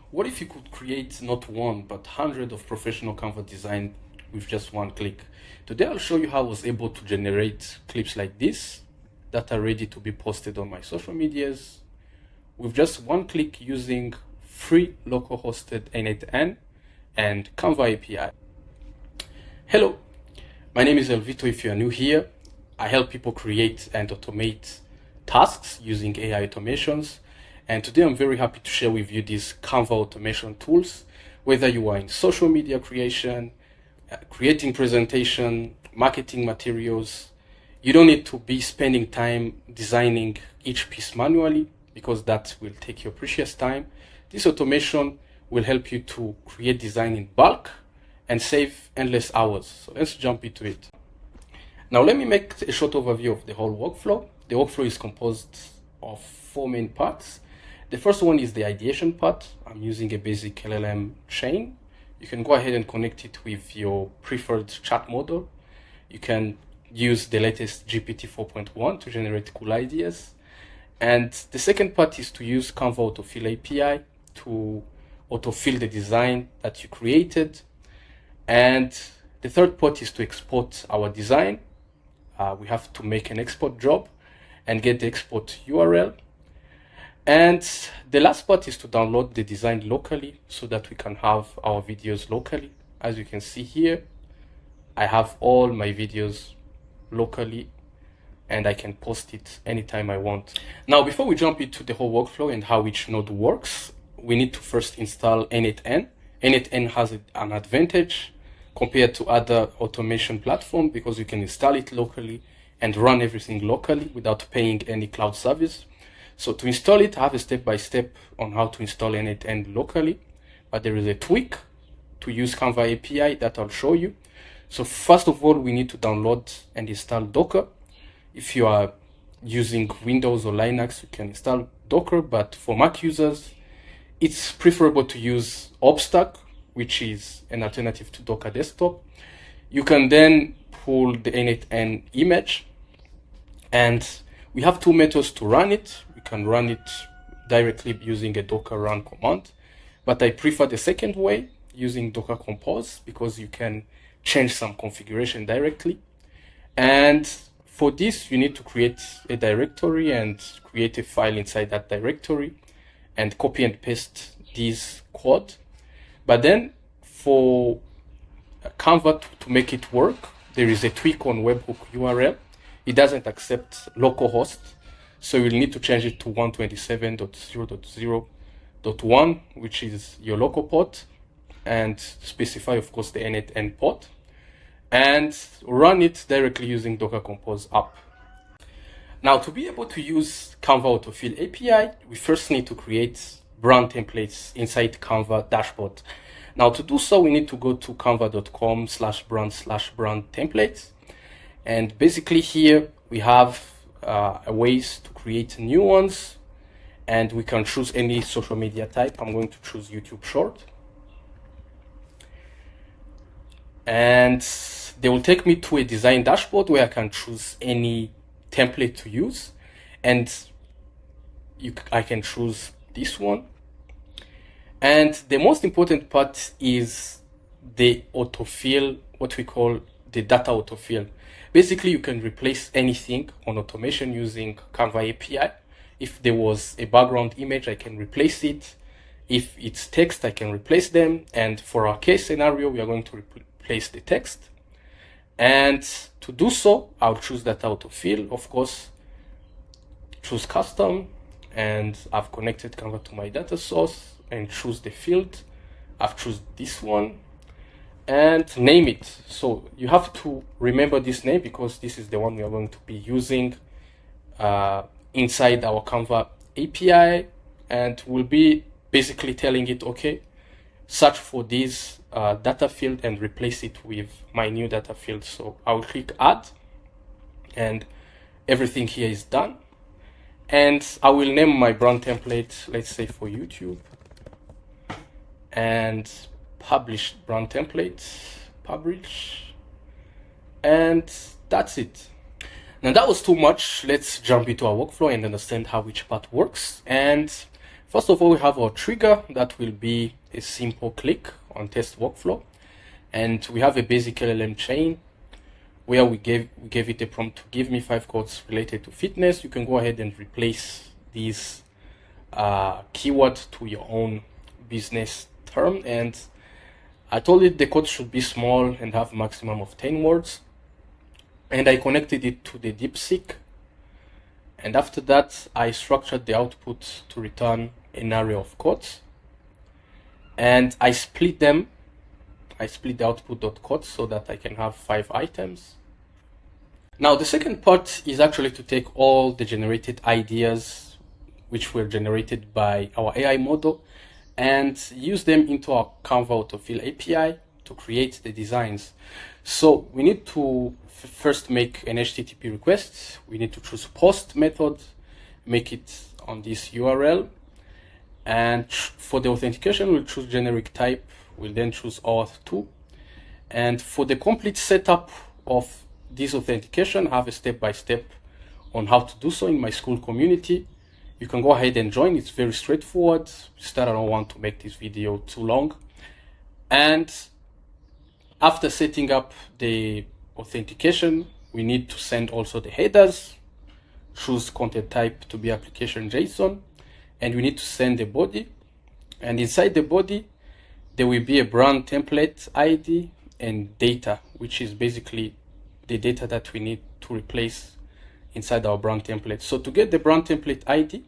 What if you could create not one, but hundreds of professional Canva design with just one click? Today, I'll show you how I was able to generate clips like this that are ready to be posted on my social medias with just one click using free local hosted N8N and Canva API. Hello, my name is Elvito. If you are new here, I help people create and automate tasks using AI automations. And today I'm very happy to share with you these Canva automation tools, whether you are in social media creation, creating presentation, marketing materials. You don't need to be spending time designing each piece manually because that will take your precious time. This automation will help you to create design in bulk and save endless hours. So let's jump into it. Now let me make a short overview of the whole workflow. The workflow is composed of 4 main parts. The first one is the ideation part. I'm using a basic LLM chain. You can go ahead and connect it with your preferred chat model. You can use the latest GPT 4.1 to generate cool ideas. And the second part is to use Canva autofill API to autofill the design that you created. And the third part is to export our design. We have to make an export job and get the export URL. And the last part is to download the design locally so that we can have our videos locally. As you can see here, I have all my videos locally and I can post it anytime I want. Now, before we jump into the whole workflow and how each node works, we need to first install N8N. N8N has an advantage compared to other automation platforms because you can install it locally and run everything locally without paying any cloud service. So to install it, I have a step-by-step on how to install N8N locally, but there is a tweak to use Canva API that I'll show you. So first of all, we need to download and install Docker. If you are using Windows or Linux, you can install Docker, but for Mac users, it's preferable to use Obstack, which is an alternative to Docker Desktop. You can then pull the N8N image, and we have 2 methods to run it. We can run it directly using a Docker run command, but I prefer the second way, using Docker Compose, because you can change some configuration directly. And for this, you need to create a directory and create a file inside that directory and copy and paste this code. But then for Canva to make it work, there is a tweak on webhook URL. It doesn't accept localhost, so you'll need to change it to 127.0.0.1, which is your local port, and specify, of course, the N8N port, and run it directly using Docker Compose app. Now, to be able to use Canva autofill API, we first need to create brand templates inside Canva dashboard. Now, to do so, we need to go to canva.com/brand/brand templates. And basically here we have ways to create new ones, and we can choose any social media type. I'm going to choose YouTube Short. And they will take me to a design dashboard where I can choose any template to use. And I can choose this one. And the most important part is the autofill, what we call the data autofill. Basically, you can replace anything on automation using Canva API. If there was a background image, I can replace it. If it's text, I can replace them. And for our case scenario, we are going to replace the text. And to do so, I'll choose data autofill, of course, choose custom, and I've connected Canva to my data source and choose the field. I've chosen this one and name it. So you have to remember this name because this is the one we are going to be using inside our Canva API, and we'll be basically telling it, okay, search for this data field and replace it with my new data field. So I'll click add, and everything here is done. And I will name my brand template, let's say for YouTube, and publish brand template, publish, and that's it. Now that was too much. Let's jump into our workflow and understand how each part works. And First of all, we have our trigger that will be a simple click on test workflow. And we have a basic LLM chain where we gave it a prompt to give me 5 quotes related to fitness. You can go ahead and replace these keywords to your own business term. And I told it the code should be small and have maximum of 10 words. And I connected it to the DeepSeek. And after that, I structured the output to return an array of quotes. And I split them. I split the output.quotes so that I can have 5 items. Now, the second part is actually to take all the generated ideas which were generated by our AI model and use them into our Canva autofill API to create the designs. So we need to first make an HTTP request. We need to choose post method, make it on this URL. And for the authentication, we'll choose generic type. We'll then choose auth2. And for the complete setup of this authentication, I have a step-by-step on how to do so in my school community. You can go ahead and join. It's very straightforward. I don't want to make this video too long. And after setting up the authentication, we need to send also the headers, choose content type to be application JSON, and we need to send the body. And inside the body, there will be a brand template ID and data, which is basically the data that we need to replace inside our brand template. So to get the brand template ID,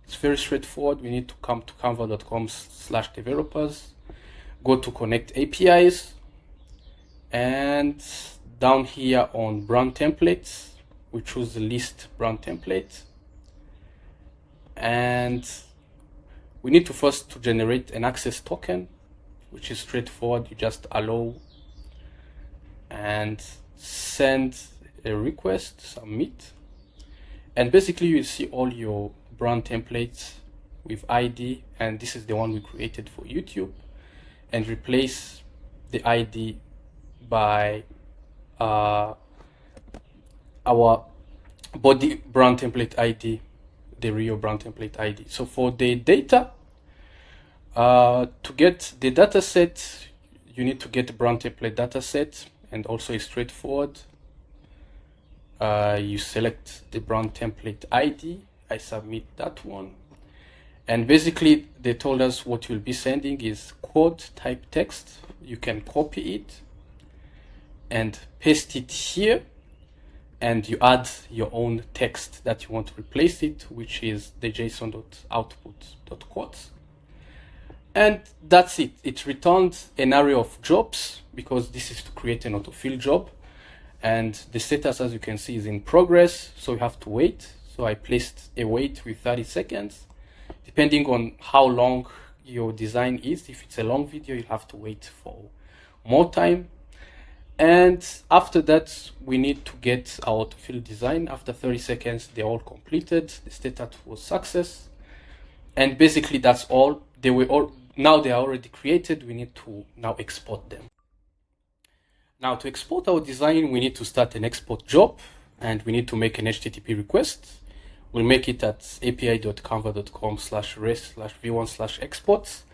it's very straightforward. We need to come to canva.com/developers, go to connect APIs, and down here on brand templates, we choose the list brand template. And we need to first generate an access token, which is straightforward. You just allow and send a request, submit. And basically you see all your brand templates with ID, and this is the one we created for YouTube, and replace the ID by our body brand template ID, the real brand template ID. So for the data, to get the data set, you need to get the brand template data set, and also it's straightforward. You select the brand template ID, I submit that one. And basically they told us what you'll be sending is quote type text. You can copy it and paste it here, and you add your own text that you want to replace it, which is the json.output.quotes. And that's it. It returns an array of jobs because this is to create an autofill job. And the status, as you can see, is in progress. So you have to wait. So I placed a wait with 30 seconds. Depending on how long your design is, if it's a long video, you have to wait for more time. And after that, we need to get our autofill design. After 30 seconds, they're all completed. The status was success. And basically that's all. Now they are already created. We need to now export them. Now to export our design, we need to start an export job, and we need to make an HTTP request. We'll make it at api.canva.com/res/v1/exports,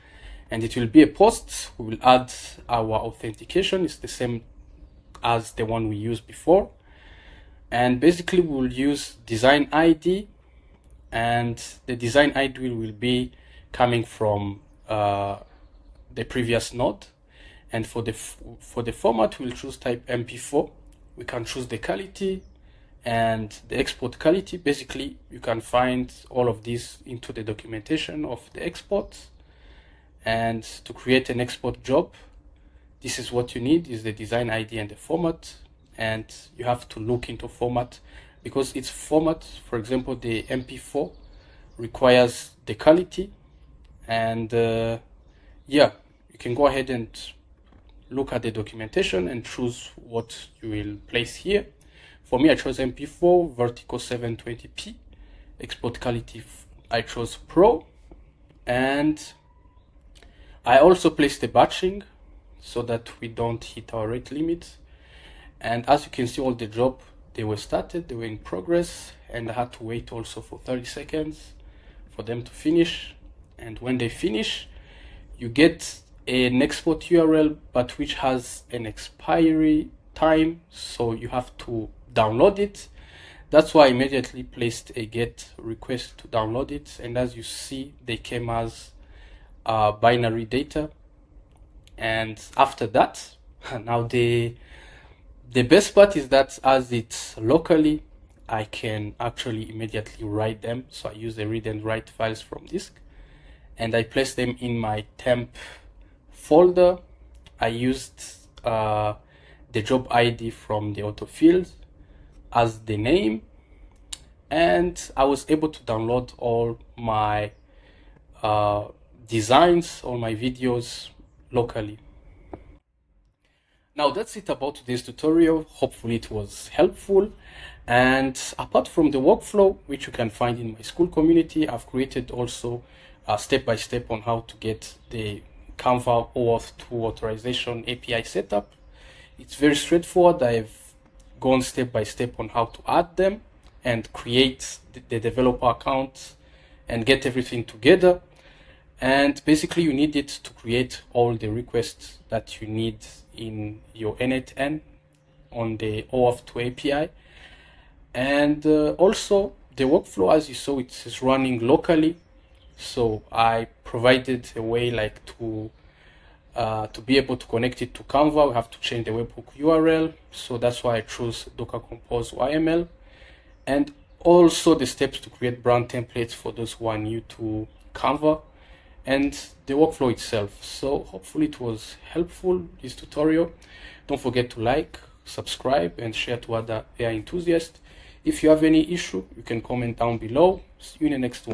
and it will be a post. We will add our authentication. It's the same as the one we used before. And basically we'll use design ID, and the design ID will be coming from the previous node. And for the format, we'll choose type MP4. We can choose the quality and the export quality. Basically, you can find all of these into the documentation of the exports. And to create an export job, this is what you need, is the design ID and the format. And you have to look into format because its format, for example, the MP4 requires the quality. And yeah, you can go ahead and look at the documentation and choose what you will place here. For me, I chose MP4, vertical 720p, export quality, I chose Pro, and I also placed the batching so that we don't hit our rate limit. And as you can see, all the job, they were started, they were in progress, and I had to wait also for 30 seconds for them to finish. And when they finish, you get an export URL, but which has an expiry time, so you have to download it. That's why I immediately placed a GET request to download it, and as you see, they came as binary data. And after that, now the best part is that as it's locally, I can actually immediately write them. So I use the read and write files from disk, and I place them in my temp folder. I used the job ID from the autofill as the name, and I was able to download all my designs, all my videos locally. Now that's it about today's tutorial. Hopefully it was helpful. And apart from the workflow, which you can find in my school community, I've created also a step-by-step on how to get the Canva OAuth 2 authorization API setup. It's very straightforward. I've gone step-by-step on how to add them and create the developer account and get everything together. And basically you need it to create all the requests that you need in your N8N on the OAuth 2 API. And also the workflow, as you saw, it is running locally. So I provided a way like to be able to connect it to Canva. We have to change the webhook URL. So that's why I chose Docker Compose YML. And also the steps to create brand templates for those who are new to Canva, and the workflow itself. So hopefully it was helpful, this tutorial. Don't forget to like, subscribe, and share to other AI enthusiasts. If you have any issue, you can comment down below. See you in the next one.